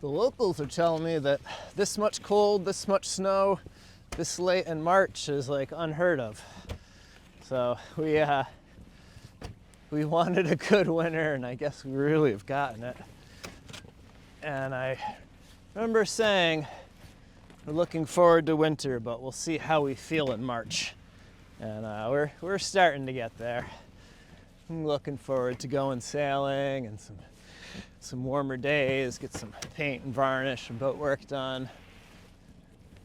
The locals are telling me that this much cold, this much snow, this late in March is like unheard of. So we wanted a good winter, and I guess we really have gotten it. And I remember saying we're looking forward to winter, but we'll see how we feel in March. And we're starting to get there. I'm looking forward to going sailing and some warmer days, get some paint and varnish and boat work done.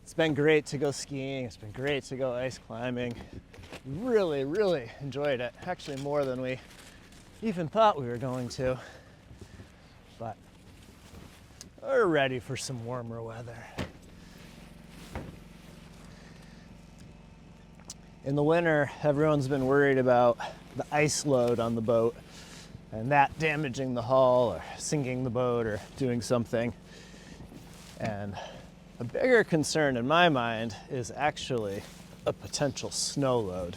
It's been great to go skiing. It's been great to go ice climbing. Really, really enjoyed it. Actually, more than we even thought we were going to. But we're ready for some warmer weather. In the winter, everyone's been worried about the ice load on the boat and that damaging the hull or sinking the boat or doing something. And a bigger concern in my mind is actually a potential snow load.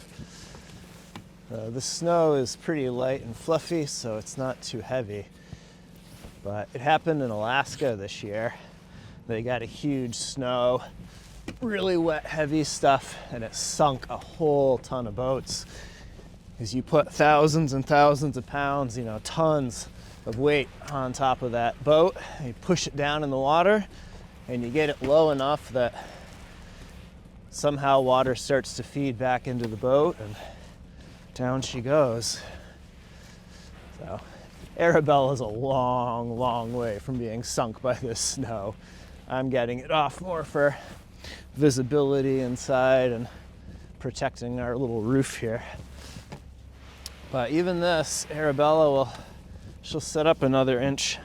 The snow is pretty light and fluffy, so it's not too heavy. But it happened in Alaska this year. They got a huge snow, really wet, heavy stuff, and it sunk a whole ton of boats. Because you put thousands and thousands of pounds, tons of weight on top of that boat, and you push it down in the water, and you get it low enough that somehow water starts to feed back into the boat, and down she goes. So Arabella is a long, long way from being sunk by this snow. I'm getting it off more for visibility inside and protecting our little roof here. But even this, Arabella she'll set up another inch.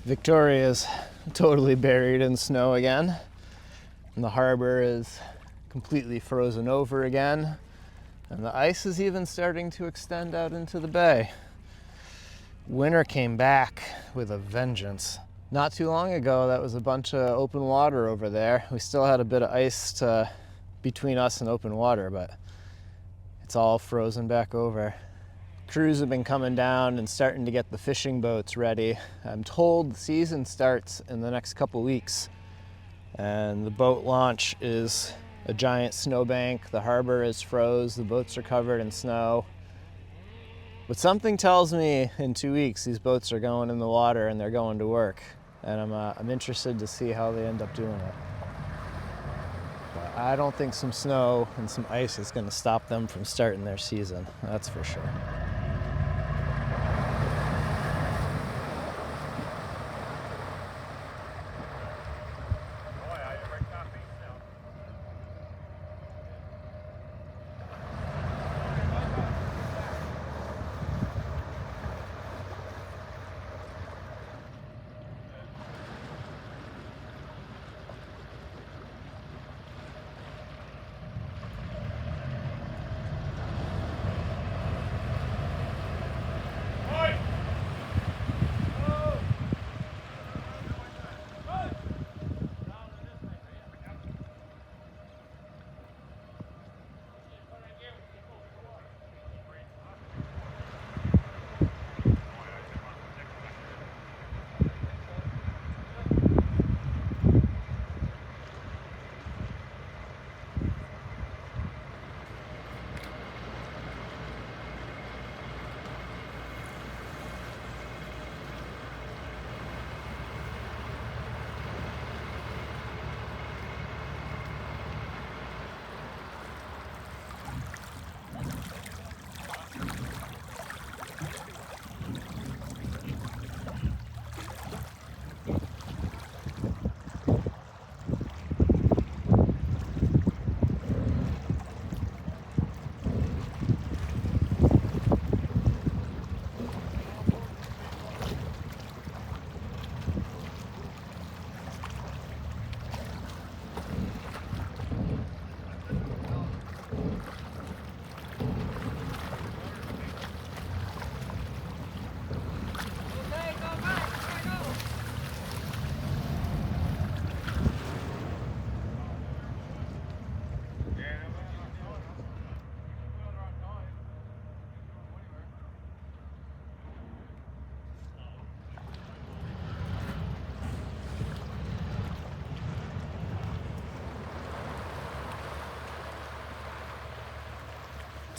Victoria's totally buried in snow again. And the harbor is completely frozen over again. And the ice is even starting to extend out into the bay. Winter came back with a vengeance. Not too long ago, that was a bunch of open water over there. We still had a bit of ice between us and open water, but it's all frozen back over. Crews have been coming down and starting to get the fishing boats ready. I'm told the season starts in the next couple weeks, and the boat launch is a giant snowbank. The harbor is froze, the boats are covered in snow. But something tells me in 2 weeks these boats are going in the water and they're going to work, and I'm interested to see how they end up doing it. But I don't think some snow and some ice is going to stop them from starting their season, that's for sure.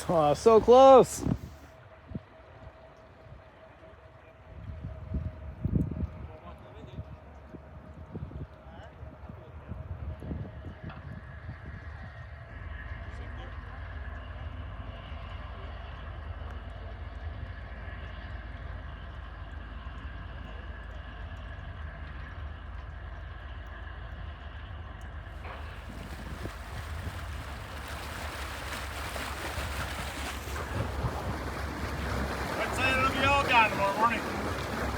Oh, so close. Tomorrow morning.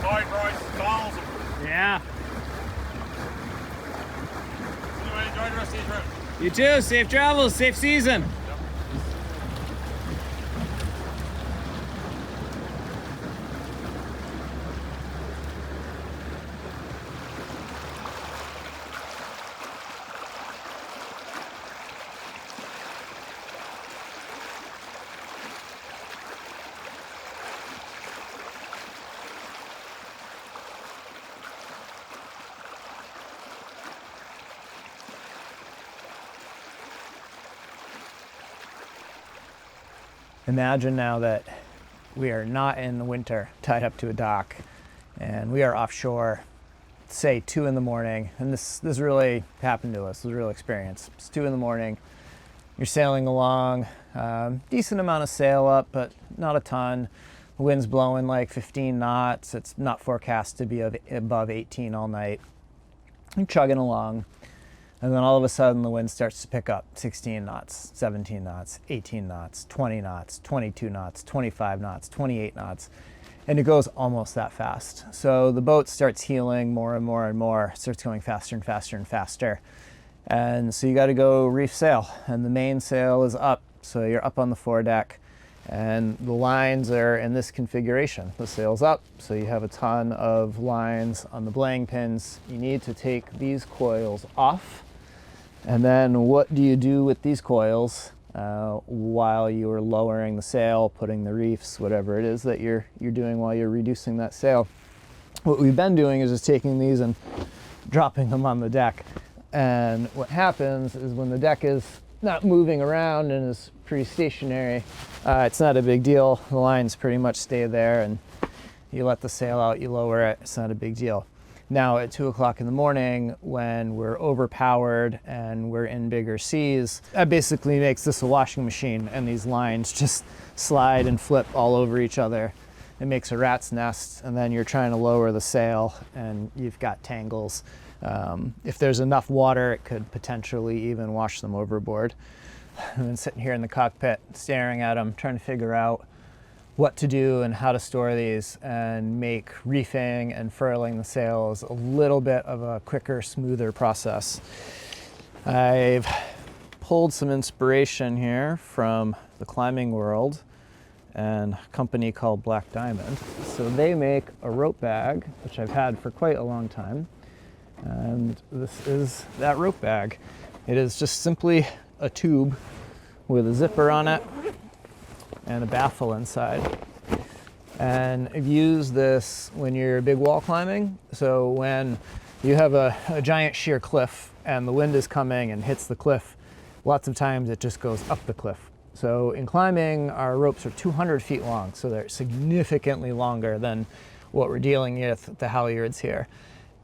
High price, balls. Yeah. Anyway, enjoy the rest of your trip. You too. Safe travels, safe season. Imagine now that we are not in the winter tied up to a dock and we are offshore, say 2 in the morning, and this really happened to us. It was a real experience. It's 2 in the morning, you're sailing along, decent amount of sail up, but not a ton. The wind's blowing like 15 knots. It's not forecast to be above 18 all night. You're chugging along. And then all of a sudden the wind starts to pick up 16 knots, 17 knots, 18 knots, 20 knots, 22 knots, 25 knots, 28 knots, and it goes almost that fast. So the boat starts heeling more and more and more, starts going faster and faster and faster. And so you got to go reef sail, and the main sail is up. So you're up on the foredeck and the lines are in this configuration. The sail's up, so you have a ton of lines on the belaying pins. You need to take these coils off. And then what do you do with these coils while you're lowering the sail, putting the reefs, whatever it is that you're doing while you're reducing that sail? What we've been doing is just taking these and dropping them on the deck. And what happens is when the deck is not moving around and is pretty stationary, it's not a big deal. The lines pretty much stay there and you let the sail out, you lower it, it's not a big deal. Now at 2 o'clock in the morning, when we're overpowered and we're in bigger seas, that basically makes this a washing machine, and these lines just slide and flip all over each other. It makes a rat's nest, and then you're trying to lower the sail and you've got tangles. If there's enough water, it could potentially even wash them overboard. I've been sitting here in the cockpit staring at them, trying to figure out what to do and how to store these and make reefing and furling the sails a little bit of a quicker, smoother process. I've pulled some inspiration here from the climbing world and a company called Black Diamond. So they make a rope bag, which I've had for quite a long time. And this is that rope bag. It is just simply a tube with a zipper on it and a baffle inside. And I've used this when you're big wall climbing. So when you have a giant sheer cliff and the wind is coming and hits the cliff, lots of times it just goes up the cliff. So in climbing, our ropes are 200 feet long, so they're significantly longer than what we're dealing with at the halyards here.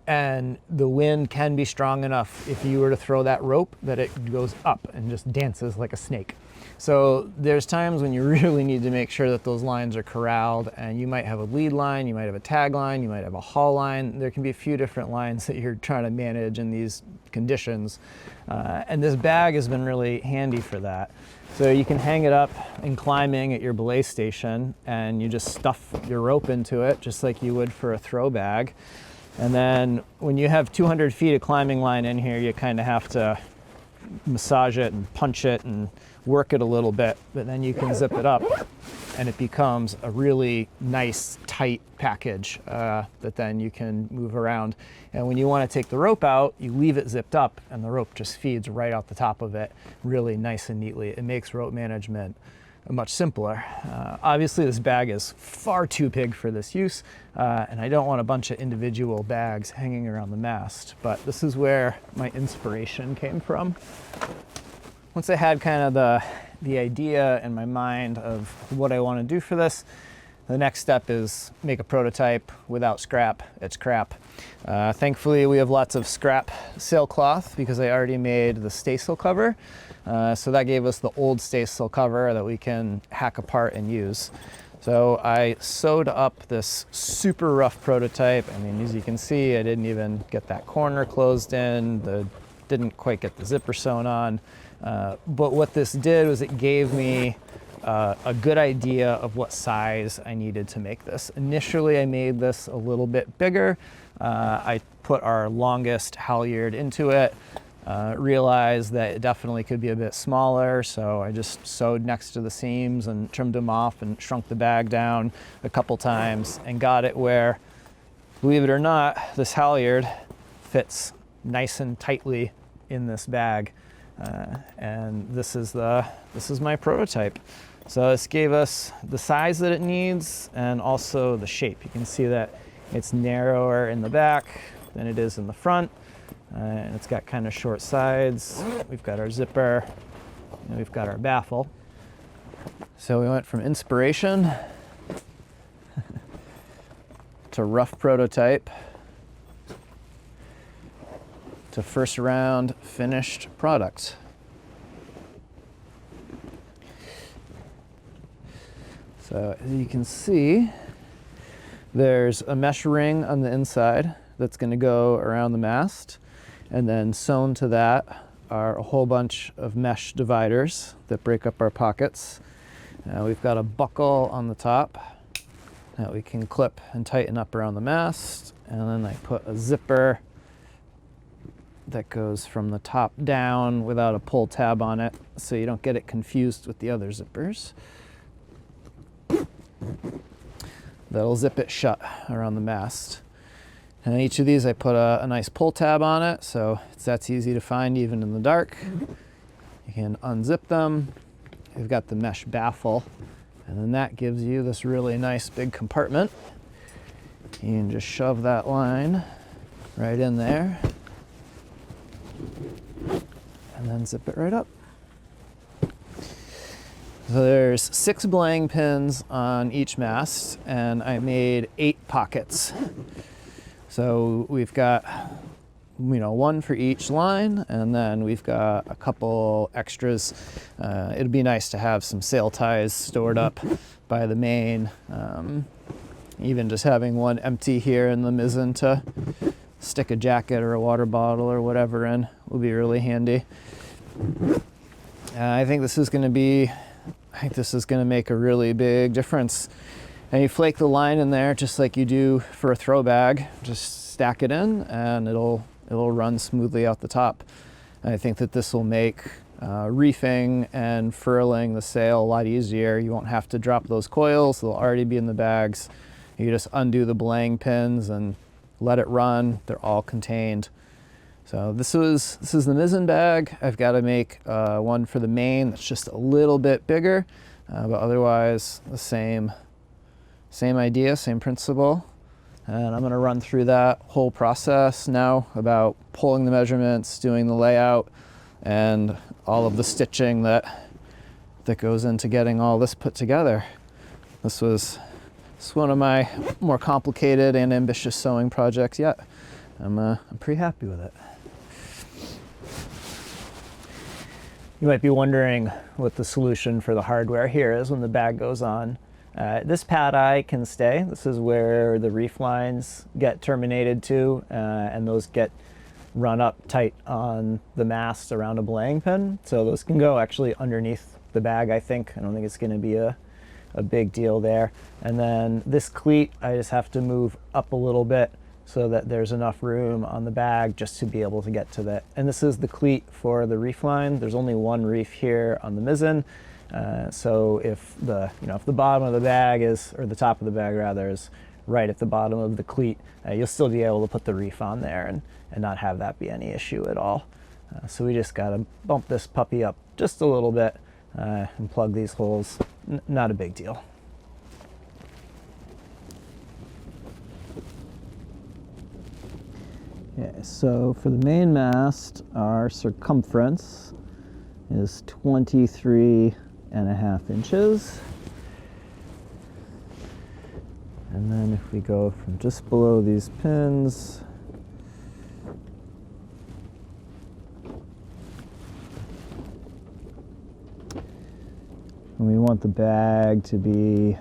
And the wind can be strong enough if you were to throw that rope that it goes up and just dances like a snake. So there's times when you really need to make sure that those lines are corralled, and you might have a lead line, you might have a tag line, you might have a haul line. There can be a few different lines that you're trying to manage in these conditions. And this bag has been really handy for that. So you can hang it up in climbing at your belay station and you just stuff your rope into it just like you would for a throw bag. And then when you have 200 feet of climbing line in here, you kind of have to massage it and punch it and work it a little bit, but then you can zip it up and it becomes a really nice tight package that then you can move around. And when you want to take the rope out, you leave it zipped up and the rope just feeds right out the top of it really nice and neatly. It makes rope management much simpler. Obviously this bag is far too big for this use, and I don't want a bunch of individual bags hanging around the mast, but this is where my inspiration came from. Once I had kind of the the idea in my mind of what I want to do for this. The next step is make a prototype without scrap. It's crap. Thankfully, we have lots of scrap sailcloth because I already made the staysail cover. So that gave us the old staysail cover that we can hack apart and use. So I sewed up this super rough prototype. I mean, as you can see, I didn't even get that corner closed in, didn't quite get the zipper sewn on. But what this did was it gave me a good idea of what size I needed to make this. Initially, I made this a little bit bigger. I put our longest halyard into it, realized that it definitely could be a bit smaller, so I just sewed next to the seams and trimmed them off and shrunk the bag down a couple times and got it where, believe it or not, this halyard fits nice and tightly in this bag. And this is my prototype. So this gave us the size that it needs and also the shape. You can see that it's narrower in the back than it is in the front. And it's got kind of short sides. We've got our zipper and we've got our baffle. So we went from inspiration to rough prototype to first round finished product. So as you can see, there's a mesh ring on the inside that's going to go around the mast, and then sewn to that are a whole bunch of mesh dividers that break up our pockets. We've got a buckle on the top that we can clip and tighten up around the mast, and then I put a zipper that goes from the top down without a pull tab on it, so you don't get it confused with the other zippers. That'll zip it shut around the mast. And each of these I put a nice pull tab on it, so that's easy to find even in the dark. You can unzip them. You've got the mesh baffle, and then that gives you this really nice big compartment. You can just shove that line right in there and then zip it right up. So there's 6 belaying pins on each mast, and I made 8 pockets. So we've got, one for each line, and then we've got a couple extras. It'd be nice to have some sail ties stored up by the main. Even just having one empty here in the mizzen to stick a jacket or a water bottle or whatever in will be really handy. I think this is going to make a really big difference. And you flake the line in there just like you do for a throw bag. Just stack it in and it'll run smoothly out the top. And I think that this will make reefing and furling the sail a lot easier. You won't have to drop those coils. They'll already be in the bags. You just undo the belaying pins and let it run. They're all contained. So this is the mizzen bag. I've got to make one for the main that's just a little bit bigger, but otherwise the same idea, same principle. And I'm going to run through that whole process now about pulling the measurements, doing the layout, and all of the stitching that goes into getting all this put together. This was one of my more complicated and ambitious sewing projects yet. I'm pretty happy with it. You might be wondering what the solution for the hardware here is when the bag goes on. This pad eye can stay. This is where the reef lines get terminated to, and those get run up tight on the mast around a belaying pin. So those can go actually underneath the bag, I think. I don't think it's going to be a big deal there. And then this cleat, I just have to move up a little bit so that there's enough room on the bag just to be able to get to that. And this is the cleat for the reef line. There's only one reef here on the mizzen. So if the bottom of the bag or the top of the bag rather, is right at the bottom of the cleat, you'll still be able to put the reef on there and not have that be any issue at all. So we just gotta bump this puppy up just a little bit and plug these holes. Not a big deal. Okay, so for the main mast, our circumference is 23 inches. And then if we go from just below these pins, and we want the bag to be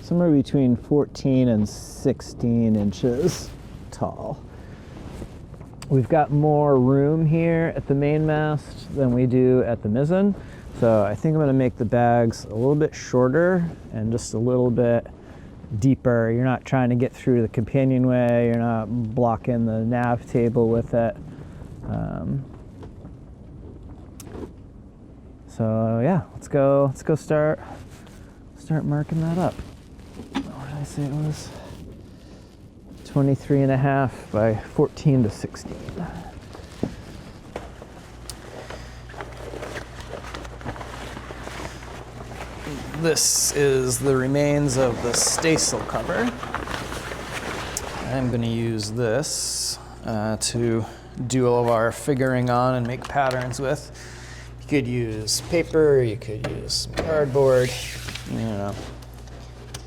somewhere between 14 and 16 inches tall. We've got more room here at the main mast than we do at the mizzen. So I think I'm gonna make the bags a little bit shorter and just a little bit deeper. You're not trying to get through the companionway. You're not blocking the nav table with it. So yeah, let's go start marking that up. What did I say it was? 23.5 by 14 to 16. This is the remains of the staysail cover. I'm going to use this to do all of our figuring on and make patterns with. You could use paper, you could use cardboard, you know,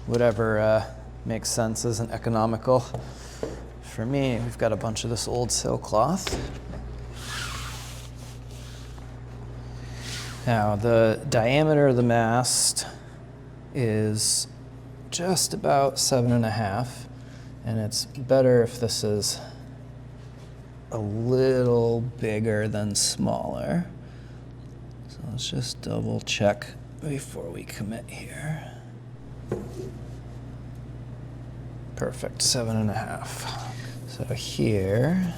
whatever makes sense, isn't economical. For me, we've got a bunch of this old sailcloth. Now, the diameter of the mast is just about 7.5, and it's better if this is a little bigger than smaller. So let's just double check before we commit here. Perfect, 7.5. So here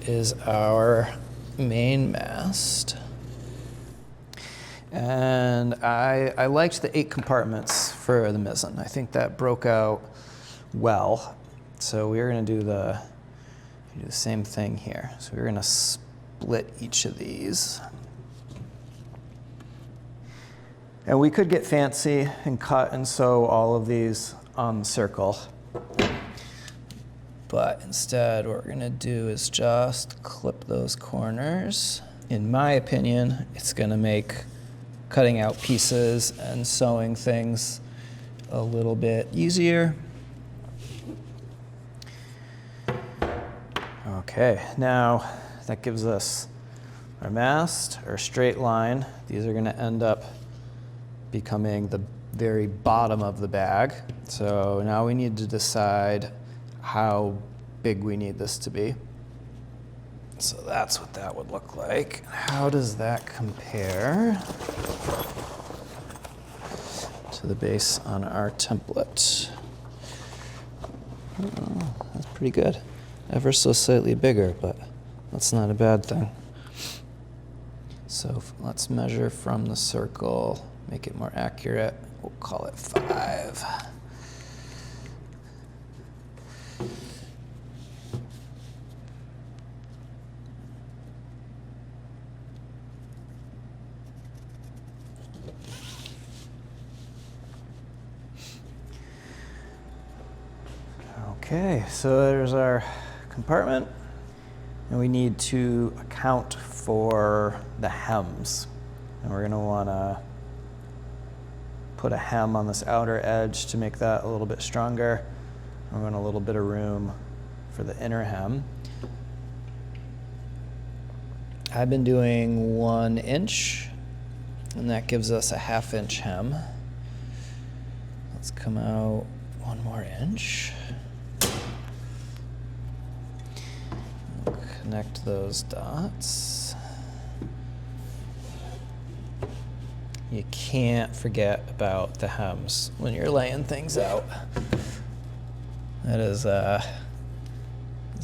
is our main mast. And I liked the 8 compartments for the mizzen. I think that broke out well. So we're gonna do the same thing here. So we're gonna split each of these. And we could get fancy and cut and sew all of these on the circle. But instead, what we're gonna do is just clip those corners. In my opinion, it's gonna make cutting out pieces and sewing things a little bit easier. Okay, now that gives us our mast, our straight line. These are gonna end up becoming the very bottom of the bag. So now we need to decide how big we need this to be. So that's what that would look like. How does that compare to the base on our template? Oh, that's pretty good. Ever so slightly bigger, but that's not a bad thing. So let's measure from the circle, make it more accurate. We'll call it 5. Okay, so there's our compartment, and we need to account for the hems. And we're gonna wanna put a hem on this outer edge to make that a little bit stronger. We want a little bit of room for the inner hem. I've been doing 1 inch, and that gives us a 1/2 inch hem. Let's come out 1 more inch. Connect those dots. You can't forget about the hems when you're laying things out. That is a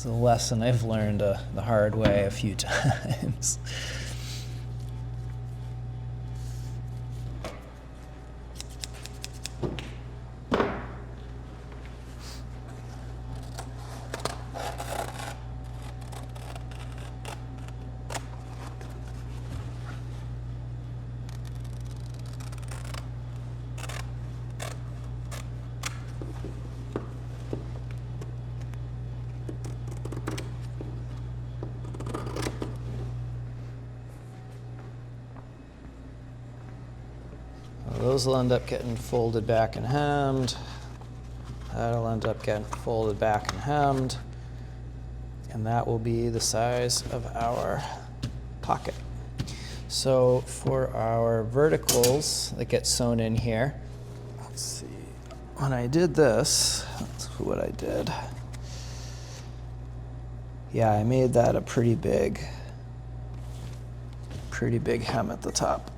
lesson I've learned the hard way a few times. those will end up getting folded back and hemmed. That'll end up getting folded back and hemmed. And that will be the size of our pocket. So for our verticals that get sewn in here, let's see, when I did this, that's what I did. Yeah, I made that a pretty big hem at the top.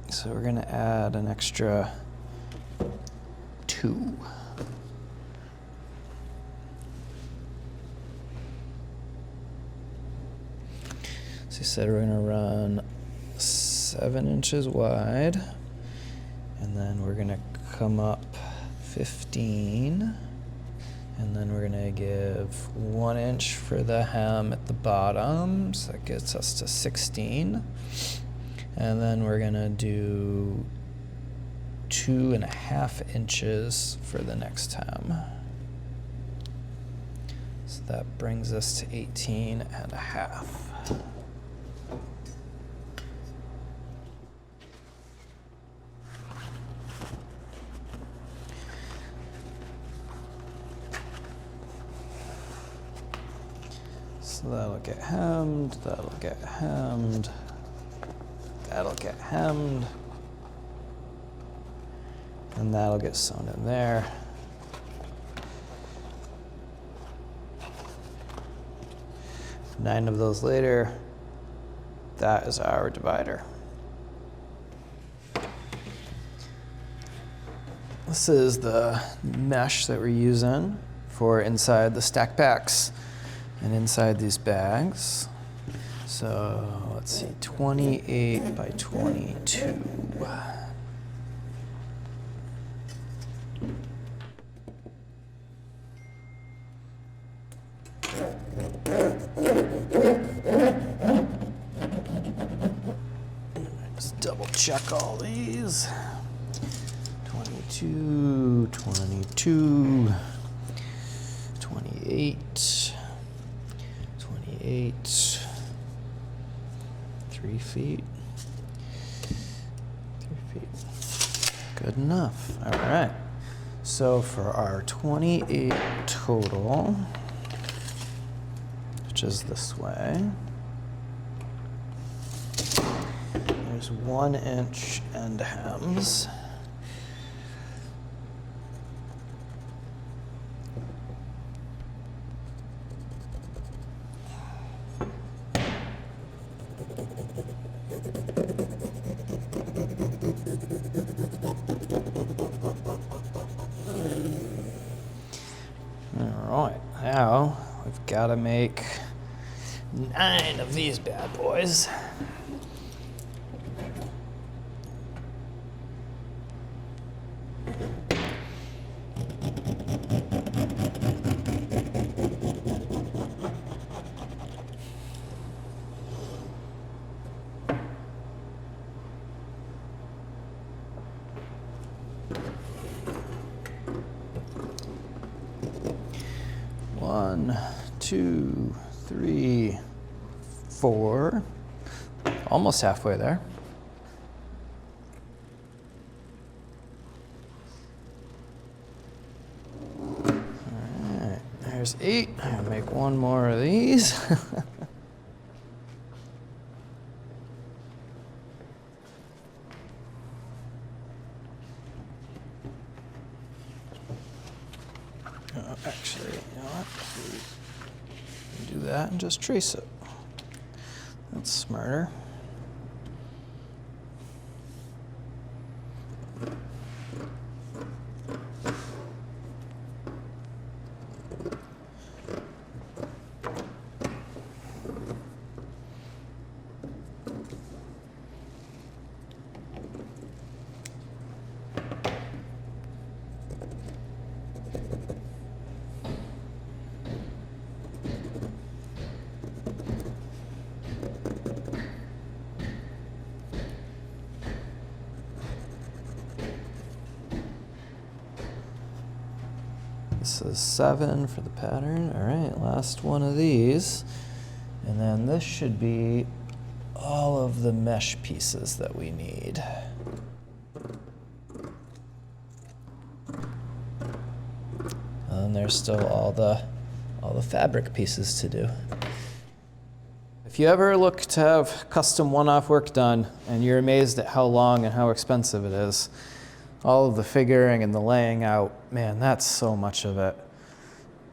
So we're gonna add an extra 2. So you said we're gonna run 7 inches wide, and then we're gonna come up 15, and then we're gonna give 1 inch for the hem at the bottom, so that gets us to 16. And then we're gonna do 2.5 inches for the next hem. So that brings us to 18.5. So that'll get hemmed, that'll get hemmed, that'll get hemmed, and that'll get sewn in there. Nine of those later, that is our divider. This is the mesh that we're using for inside the stack packs and inside these bags. So let's see, 28 by 22. Just double check all these. 22, 22, 28, 28, 3 feet, 3 feet. Good enough. All right. So for our 28 total, which is this way, there's 1 inch end hems. All right, now we've got to make 9 of these bad boys. One, 2, 3, 4. Almost halfway there. All right, there's 8. I'm gonna make 1 more of these. Actually, you know what? We do that and just trace it. That's smarter. This is 7 for the pattern. All right, last one of these. And then this should be all of the mesh pieces that we need. then there's still all the fabric pieces to do. If you ever look to have custom one-off work done and you're amazed at how long and how expensive it is, all of the figuring and the laying out, man, that's so much of it.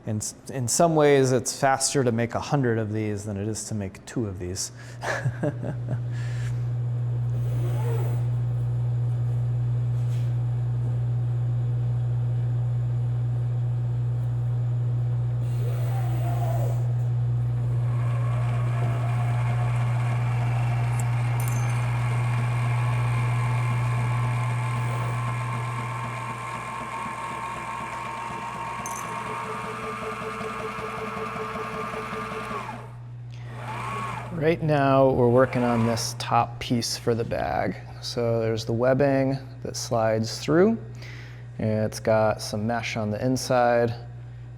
In some ways, it's faster to make 100 of these than it is to make 2 of these. Right now, we're working on this top piece for the bag. So there's the webbing that slides through. It's got some mesh on the inside,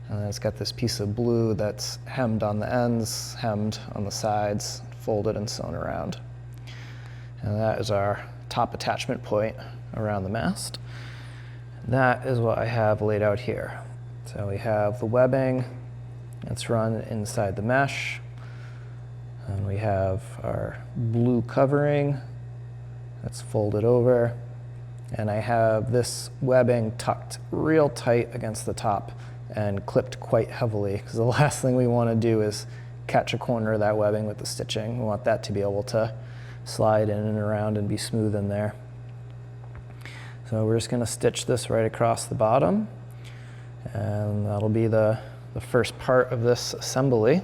and then it's got this piece of blue that's hemmed on the ends, hemmed on the sides, folded and sewn around. And that is our top attachment point around the mast. And that is what I have laid out here. So we have the webbing that's run inside the mesh. And we have our blue covering that's folded over. And I have this webbing tucked real tight against the top and clipped quite heavily, because the last thing we want to do is catch a corner of that webbing with the stitching. We want that to be able to slide in and around and be smooth in there. So we're just going to stitch this right across the bottom, and that'll be the first part of this assembly.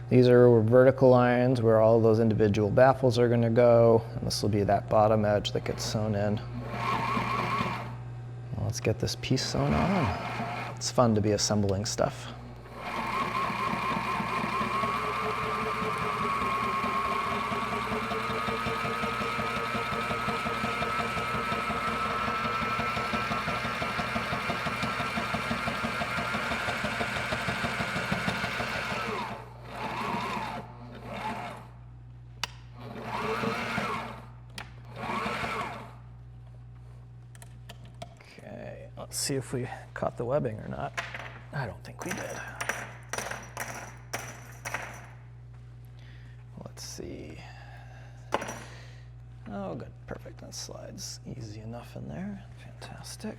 These are vertical lines where all of those individual baffles are going to go, and this will be that bottom edge that gets sewn in. Well, let's get this piece sewn on. It's fun to be assembling stuff. Let's see if we caught the webbing or not. I don't think we did. Let's see. Oh, good, perfect. That slides easy enough in there. Fantastic.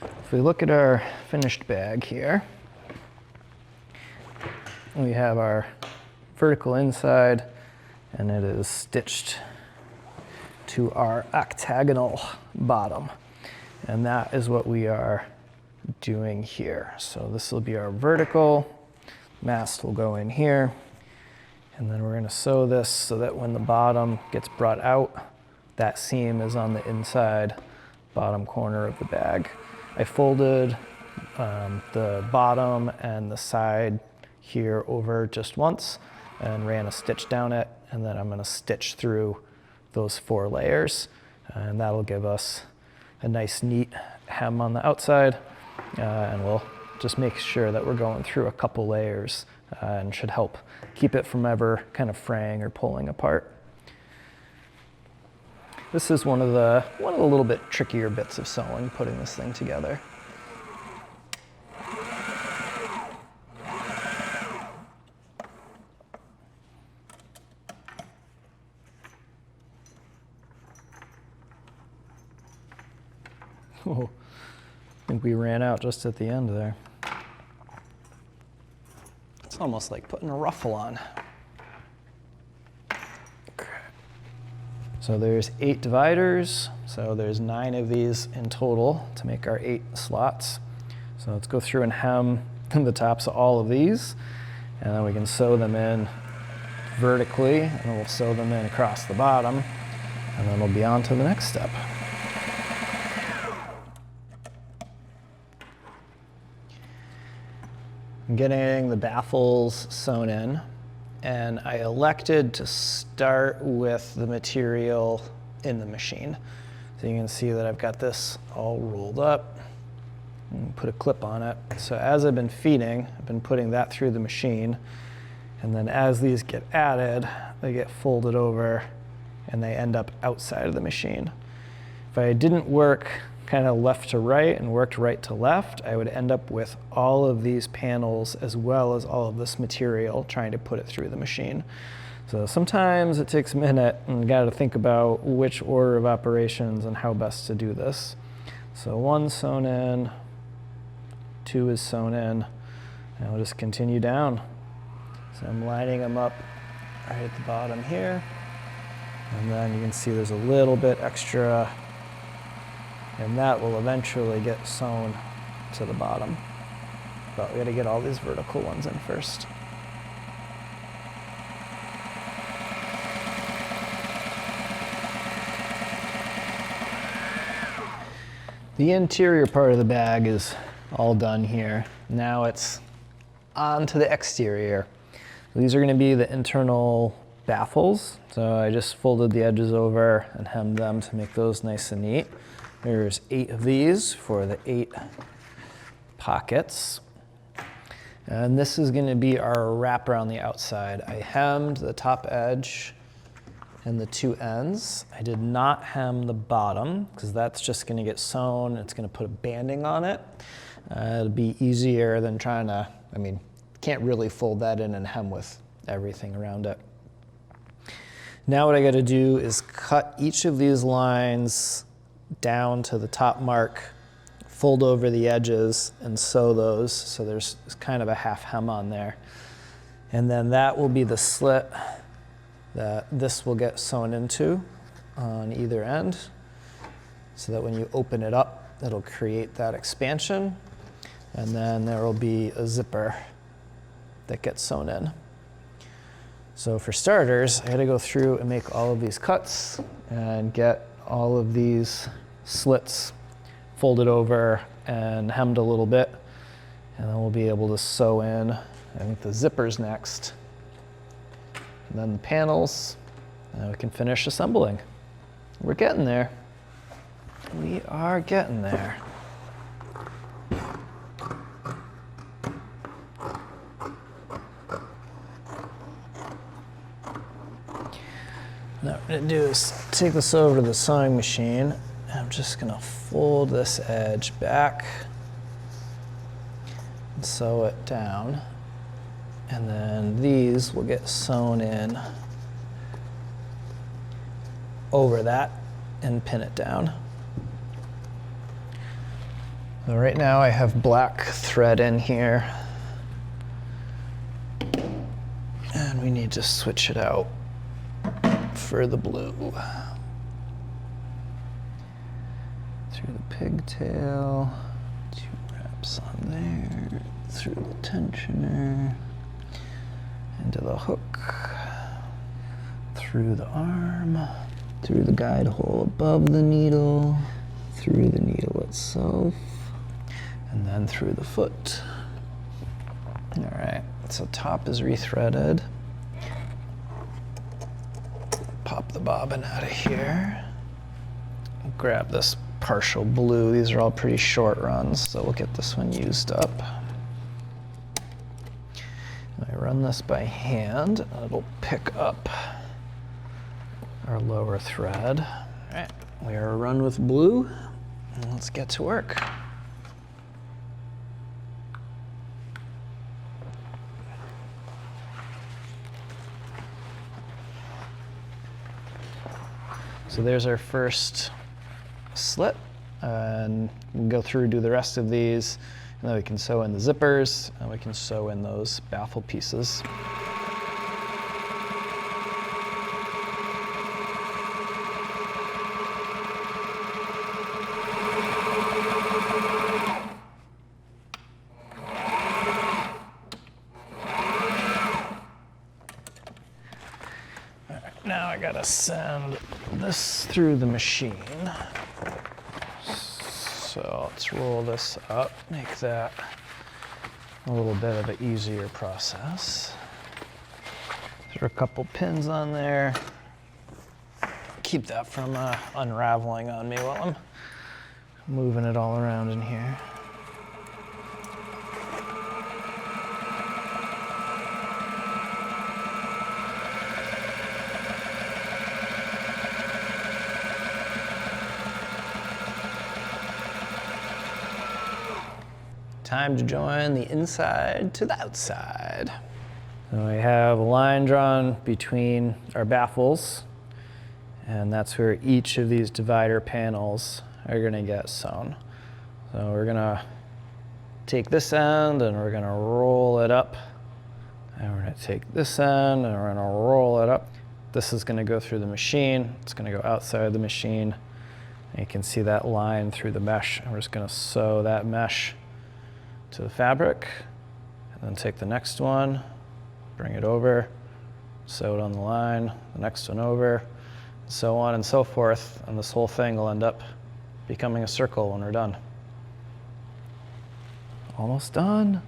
If we look at our finished bag here, we have our vertical inside, and it is stitched to our octagonal bottom. And that is what we are doing here. So this will be our vertical, mast will go in here, and then we're gonna sew this so that when the bottom gets brought out, that seam is on the inside bottom corner of the bag. I folded the bottom and the side here over just once and ran a stitch down it, and then I'm gonna stitch through those 4 layers, and that'll give us a nice neat hem on the outside, and we'll just make sure that we're going through a couple layers and should help keep it from ever kind of fraying or pulling apart. This is one of the little bit trickier bits of sewing, putting this thing together. Oh, I think we ran out just at the end there. It's almost like putting a ruffle on. Okay. So there's 8 dividers, so there's 9 of these in total to make our 8 slots. So let's go through and hem the tops of all of these, and then we can sew them in vertically, and we'll sew them in across the bottom, and then we'll be on to the next step. I'm getting the baffles sewn in, and I elected to start with the material in the machine. So you can see that I've got this all rolled up and put a clip on it. So as I've been feeding, I've been putting that through the machine, and then as these get added, they get folded over and they end up outside of the machine. If I didn't work kind of left to right and worked right to left, I would end up with all of these panels as well as all of this material trying to put it through the machine. So sometimes it takes a minute and you got to think about which order of operations and how best to do this. So 1 sewn in, 2 is sewn in, and we'll just continue down. So I'm lining them up right at the bottom here. And then you can see there's a little bit extra, and that will eventually get sewn to the bottom. But we got to get all these vertical ones in first. The interior part of the bag is all done here. Now it's on to the exterior. These are going to be the internal baffles. So I just folded the edges over and hemmed them to make those nice and neat. There's 8 of these for the 8 pockets. And this is going to be our wrap around the outside. I hemmed the top edge and the 2 ends. I did not hem the bottom because that's just going to get sewn. It's going to put a banding on it. It'll be easier than trying to, can't really fold that in and hem with everything around it. Now what I got to do is cut each of these lines down to the top mark, fold over the edges and sew those so there's kind of a half hem on there. And then that will be the slit that this will get sewn into on either end so that when you open it up, it'll create that expansion. And then there will be a zipper that gets sewn in. So for starters, I had to go through and make all of these cuts and get all of these slits folded over and hemmed a little bit. And then we'll be able to sew in, I think the zippers next. And then the panels, and we can finish assembling. We're getting there. We are getting there. Now what I'm going to do is take this over to the sewing machine. And I'm just going to fold this edge back and sew it down. And then these will get sewn in over that and pin it down. So right now I have black thread in here. And we need to switch it out for the blue. Through the pigtail, 2 wraps on there, through the tensioner, into the hook, through the arm, through the guide hole above the needle, through the needle itself, and then through the foot. All right, so top is rethreaded. Pop the bobbin out of here. Grab this partial blue. These are all pretty short runs, so we'll get this one used up. I run this by hand, and it'll pick up our lower thread. All right, we are run with blue, and let's get to work. So there's our first slit, and we can go through and do the rest of these. And then we can sew in the zippers, and we can sew in those baffle pieces. All right, now I gotta send this through the machine. So let's roll this up, make that a little bit of an easier process. There are a couple pins on there. Keep that from unraveling on me while I'm moving it all around in here. Time to join the inside to the outside. So we have a line drawn between our baffles, and that's where each of these divider panels are gonna get sewn. So we're gonna take this end and we're gonna roll it up. And we're gonna take this end and we're gonna roll it up. This is gonna go through the machine. It's gonna go outside the machine. And you can see that line through the mesh. And we're just gonna sew that mesh to the fabric, and then take the next one, bring it over, sew it on the line, the next one over, so on and so forth. And this whole thing will end up becoming a circle when we're done. Almost done.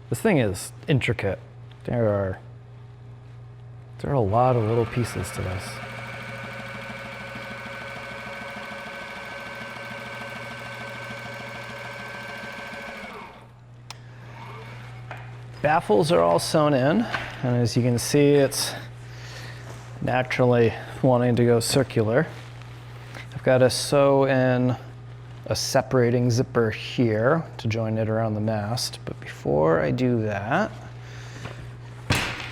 This thing is intricate. There are a lot of little pieces to this. Baffles are all sewn in, and as you can see, it's naturally wanting to go circular. I've got to sew in a separating zipper here to join it around the mast, but before I do that,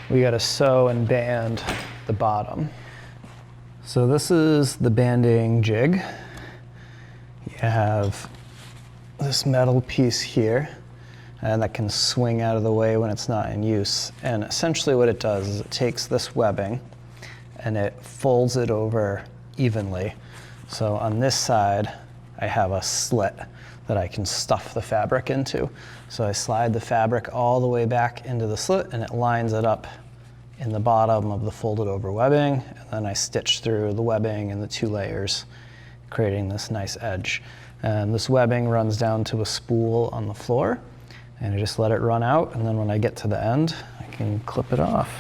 we got to sew and band the bottom. So this is the banding jig. You have this metal piece here, and that can swing out of the way when it's not in use. And essentially what it does is it takes this webbing and it folds it over evenly. So on this side, I have a slit that I can stuff the fabric into. So I slide the fabric all the way back into the slit and it lines it up in the bottom of the folded over webbing. And then I stitch through the webbing in the 2 layers, creating this nice edge. And this webbing runs down to a spool on the floor. And I just let it run out, and then when I get to the end, I can clip it off.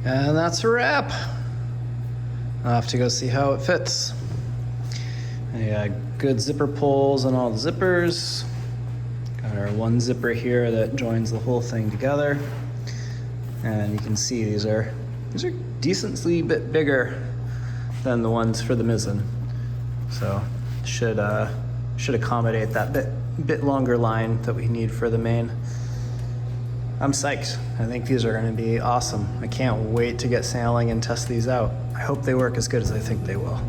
And that's a wrap. I'll have to go see how it fits. Yeah, good zipper pulls on all the zippers. Got our 1 zipper here that joins the whole thing together. And you can see these are decently bit bigger than the ones for the mizzen. So should accommodate that bit longer line that we need for the main. I'm psyched. I think these are going to be awesome. I can't wait to get sailing and test these out. I hope they work as good as I think they will.